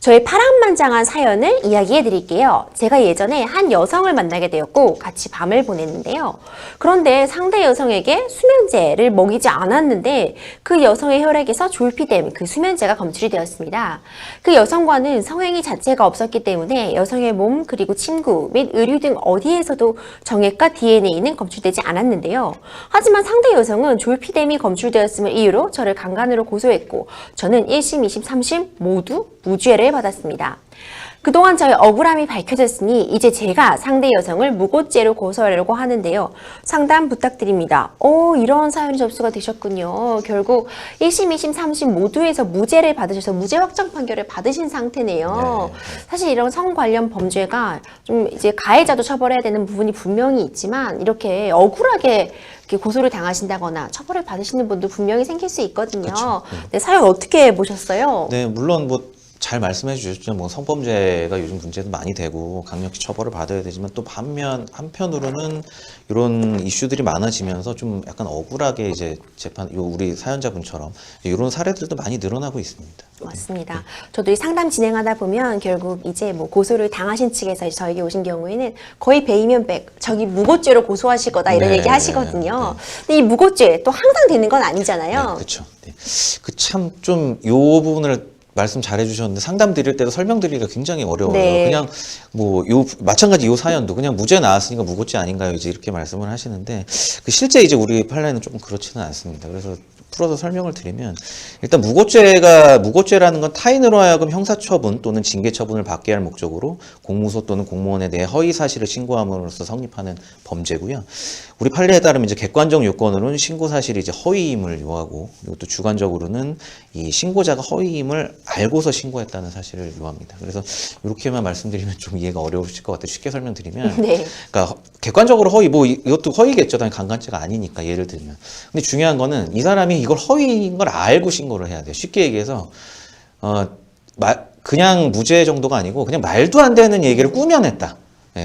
저의 파란만장한 사연을 이야기해 드릴게요. 제가 예전에 한 여성을 만나게 되었고 같이 밤을 보냈는데요. 그런데 상대 여성에게 수면제를 먹이지 않았는데 그 여성의 혈액에서 졸피뎀, 그 수면제가 검출이 되었습니다. 그 여성과는 성행위 자체가 없었기 때문에 여성의 몸 그리고 침구 및 의류 등 어디에서도 정액과 DNA는 검출되지 않았는데요. 하지만 상대 여성은 졸피뎀이 검출되었음을 이유로 저를 강간으로 고소했고 저는 1심, 2심, 3심 모두 무죄를 받았습니다. 그동안 저의 억울함이 밝혀졌으니 이제 제가 상대 여성을 무고죄로 고소하려고 하는데요. 상담 부탁드립니다. 이런 사연이 접수가 되셨군요. 결국 1심, 2심, 3심 모두에서 무죄를 받으셔서 무죄 확정 판결을 받으신 상태네요. 사실 이런 성 관련 범죄가 좀 이제 가해자도 처벌해야 되는 부분이 분명히 있지만 이렇게 억울하게 고소를 당하신다거나 처벌을 받으시는 분도 분명히 생길 수 있거든요. 그렇죠. 네, 사연 어떻게 보셨어요? 네, 물론 잘 말씀해 주셨죠. 성범죄가 요즘 문제도 많이 되고 강력히 처벌을 받아야 되지만 또 한편으로는 이런 이슈들이 많아지면서 좀 약간 억울하게 이제 우리 사연자분처럼 이런 사례들도 많이 늘어나고 있습니다. 맞습니다. 저도 이 상담 진행하다 보면 결국 이제 고소를 당하신 측에서 저에게 오신 경우에는 거의 배이면 백, 저기 무고죄로 고소하실 거다 이런 얘기 하시거든요. 근데 이 무고죄 또 항상 되는 건 아니잖아요. 네, 그렇죠. 네. 참 좀 요 부분을 말씀 잘 해주셨는데 상담 드릴 때도 설명드리기가 굉장히 어려워요. 네. 그냥 마찬가지 요 사연도 그냥 무죄 나왔으니까 무고죄 아닌가요? 이제 이렇게 말씀을 하시는데 실제 이제 우리 판례는 조금 그렇지는 않습니다. 그래서 풀어서 설명을 드리면 일단 무고죄라는 건 타인으로 하여금 형사처분 또는 징계처분을 받게 할 목적으로 공무소 또는 공무원에 대해 허위 사실을 신고함으로써 성립하는 범죄고요. 우리 판례에 따르면 이제 객관적 요건으로는 신고 사실이 이제 허위임을 요하고 그리고 또 주관적으로는 이 신고자가 허위임을 알고서 신고했다는 사실을 요합니다. 그래서 이렇게만 말씀드리면 좀 이해가 어려우실 것 같아요. 쉽게 설명드리면, 네. 그러니까 객관적으로 허위 이것도 허위겠죠. 당연히 강간죄가 아니니까 예를 들면. 근데 중요한 거는 이 사람이 이걸 허위인 걸 알고 신고를 해야 돼요. 쉽게 얘기해서 그냥 무죄 정도가 아니고 그냥 말도 안 되는 얘기를 꾸며냈다.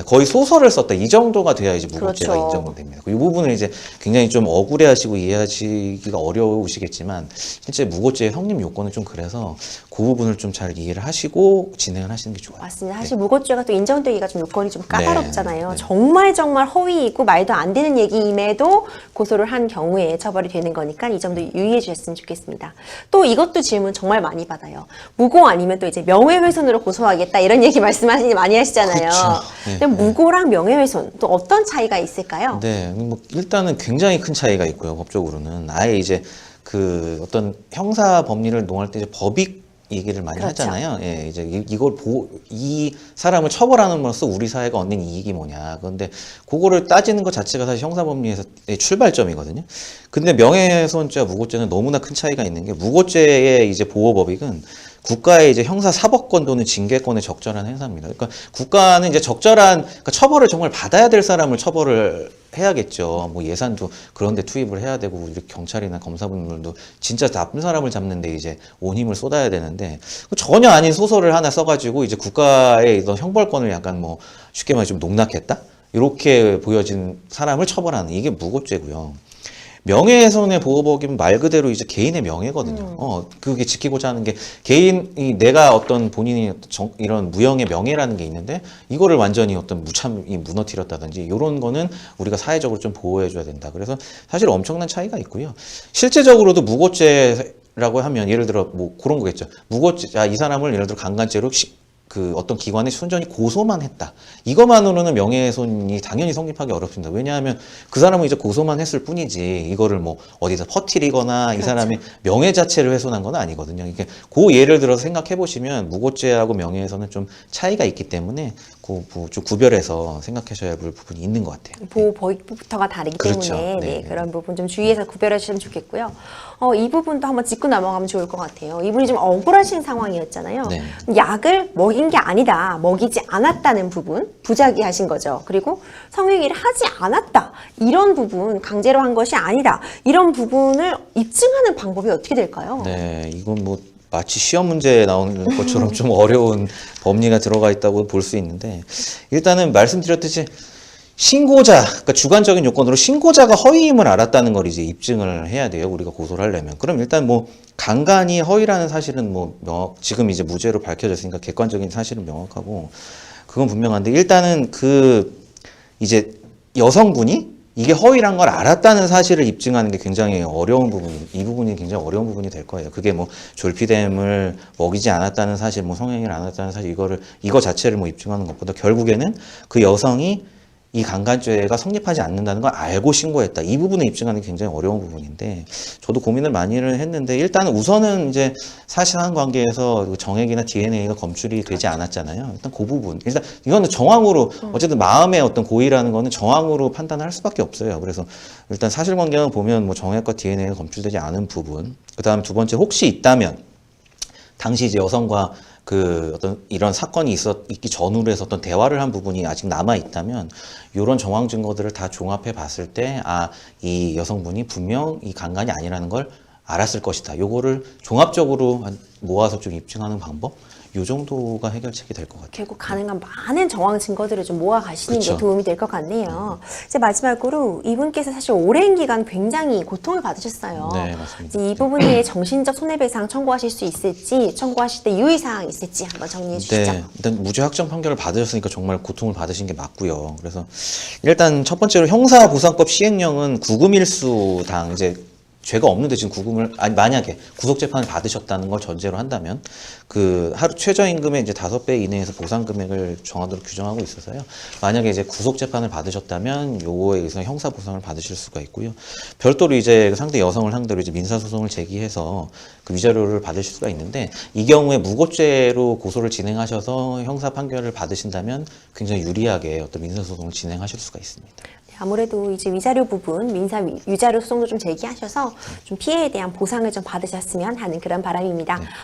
거의 소설을 썼다. 이 정도가 돼야 이제 무고죄가 그렇죠. 인정됩니다. 이 부분을 이제 굉장히 좀 억울해하시고 이해하시기가 어려우시겠지만 실제 무고죄의 성립 요건은 좀 그래서 그 부분을 좀 잘 이해를 하시고 진행을 하시는 게 좋아요. 맞습니다. 사실 무고죄가 또 인정되기가 좀 요건이 좀 까다롭잖아요. 네. 정말 허위이고 말도 안 되는 얘기임에도 고소를 한 경우에 처벌이 되는 거니까 이 점도 유의해 주셨으면 좋겠습니다. 또 이것도 질문 정말 많이 받아요. 무고 아니면 또 이제 명예훼손으로 고소하겠다 이런 얘기 많이 하시잖아요. 그렇죠. 네. 근데 무고랑 명예훼손 또 어떤 차이가 있을까요? 네, 일단은 굉장히 큰 차이가 있고요. 법적으로는 아예 이제 어떤 형사 법리를 논할 때 이제 법익 얘기를 많이 그렇죠. 하잖아요. 예, 이제 이 사람을 처벌함으로써 우리 사회가 얻는 이익이 뭐냐. 그런데 그거를 따지는 것 자체가 사실 형사법리에서 출발점이거든요. 근데 명예훼손죄와 무고죄는 너무나 큰 차이가 있는 게 무고죄의 이제 보호법익은 국가의 이제 형사 사법권 또는 징계권의 적절한 행사입니다. 그러니까 국가는 이제 그러니까 처벌을 정말 받아야 될 사람을 처벌을 해야겠죠. 예산도 그런데 투입을 해야 되고 우리 경찰이나 검사분들도 진짜 나쁜 사람을 잡는데 이제 온 힘을 쏟아야 되는데 전혀 아닌 소설을 하나 써가지고 이제 국가의 이런 형벌권을 약간 쉽게 말해 좀 농락했다 이렇게 보여진 사람을 처벌하는 이게 무고죄고요. 명예훼손의 보호법이면 말 그대로 이제 개인의 명예거든요. 그게 지키고자 하는 게 내가 본인이 이런 무형의 명예라는 게 있는데 이거를 완전히 무참히 무너뜨렸다든지 이런 거는 우리가 사회적으로 좀 보호해줘야 된다. 그래서 사실 엄청난 차이가 있고요. 실제적으로도 무고죄라고 하면 예를 들어 그런 거겠죠. 무고죄, 이 사람을 예를 들어 강간죄로 어떤 기관에 순전히 고소만 했다. 이것만으로는 명예훼손이 당연히 성립하기 어렵습니다. 왜냐하면 그 사람은 이제 고소만 했을 뿐이지 이거를 어디서 퍼뜨리거나 그렇죠. 이 사람의 명예 자체를 훼손한 건 아니거든요. 그러니까 그 예를 들어서 생각해 보시면 무고죄하고 명예훼손은 좀 차이가 있기 때문에 좀 구별해서 생각하셔야 할 부분이 있는 것 같아요. 보호법부터가 다르기 그렇죠. 때문에 네. 그런 부분 좀 주의해서 구별해 주시면 좋겠고요. 이 부분도 한번 짚고 넘어가면 좋을 것 같아요. 이분이 좀 억울하신 상황이었잖아요. 네. 약을 먹인 게 아니다, 먹이지 않았다는 부분, 부작위하신 거죠. 그리고 성행위를 하지 않았다, 이런 부분, 강제로 한 것이 아니다, 이런 부분을 입증하는 방법이 어떻게 될까요? 네, 이건 마치 시험 문제에 나오는 것처럼 좀 어려운 법리가 들어가 있다고 볼 수 있는데 일단은 말씀드렸듯이 신고자, 그러니까 주관적인 요건으로 신고자가 허위임을 알았다는 걸 이제 입증을 해야 돼요. 우리가 고소를 하려면. 그럼 일단 뭐 강간이 허위라는 사실은 지금 이제 무죄로 밝혀졌으니까 객관적인 사실은 명확하고 그건 분명한데 일단은 이제 여성분이 이게 허위란 걸 알았다는 사실을 입증하는 게 굉장히 어려운 이 부분이 굉장히 어려운 부분이 될 거예요. 그게 뭐 졸피뎀을 먹이지 않았다는 사실, 뭐 성행위를 안 했다는 사실, 이거 자체를 뭐 입증하는 것보다 결국에는 그 여성이 이 강간죄가 성립하지 않는다는 걸 알고 신고했다. 이 부분을 입증하는 게 굉장히 어려운 부분인데, 저도 고민을 많이 했는데, 일단은 우선은 이제 사실상 관계에서 정액이나 DNA가 검출이 되지 않았잖아요. 일단 그 부분. 일단 이거는 정황으로, 어쨌든 마음의 어떤 고의라는 거는 정황으로 판단할 수밖에 없어요. 그래서 일단 사실관계만 보면 뭐 정액과 DNA가 검출되지 않은 부분. 그 다음 두 번째, 혹시 있다면, 당시 이제 여성과 어떤 이런 사건이 있기 전후로 해서 어떤 대화를 한 부분이 아직 남아 있다면 이런 정황 증거들을 다 종합해 봤을 때 이 여성분이 분명 이 강간이 아니라는 걸 알았을 것이다. 요거를 종합적으로 모아서 좀 입증하는 방법? 요 정도가 해결책이 될 것 같아요. 결국 가능한 많은 정황 증거들을 좀 모아 가시는 게 그쵸. 도움이 될 것 같네요. 이제 마지막으로 이분께서 사실 오랜 기간 굉장히 고통을 받으셨어요. 네, 맞습니다. 이제 이 부분에 정신적 손해배상 청구하실 수 있을지, 청구하실 때 유의사항 있을지 한번 정리해 주시죠. 네, 일단 무죄 확정 판결을 받으셨으니까 정말 고통을 받으신 게 맞고요. 그래서 일단 첫 번째로 형사보상법 시행령은 구금일수당 이제 죄가 없는데 지금 만약에 구속재판을 받으셨다는 걸 전제로 한다면 하루 최저임금의 이제 5배 이내에서 보상금액을 정하도록 규정하고 있어서요. 만약에 이제 구속재판을 받으셨다면 요거에 의해서 형사보상을 받으실 수가 있고요. 별도로 이제 상대 여성을 상대로 이제 민사소송을 제기해서 위자료를 받으실 수가 있는데 이 경우에 무고죄로 고소를 진행하셔서 형사 판결을 받으신다면 굉장히 유리하게 어떤 민사소송을 진행하실 수가 있습니다. 아무래도 이제 위자료 부분, 위자료 소송도 좀 제기하셔서 좀 피해에 대한 보상을 좀 받으셨으면 하는 그런 바람입니다.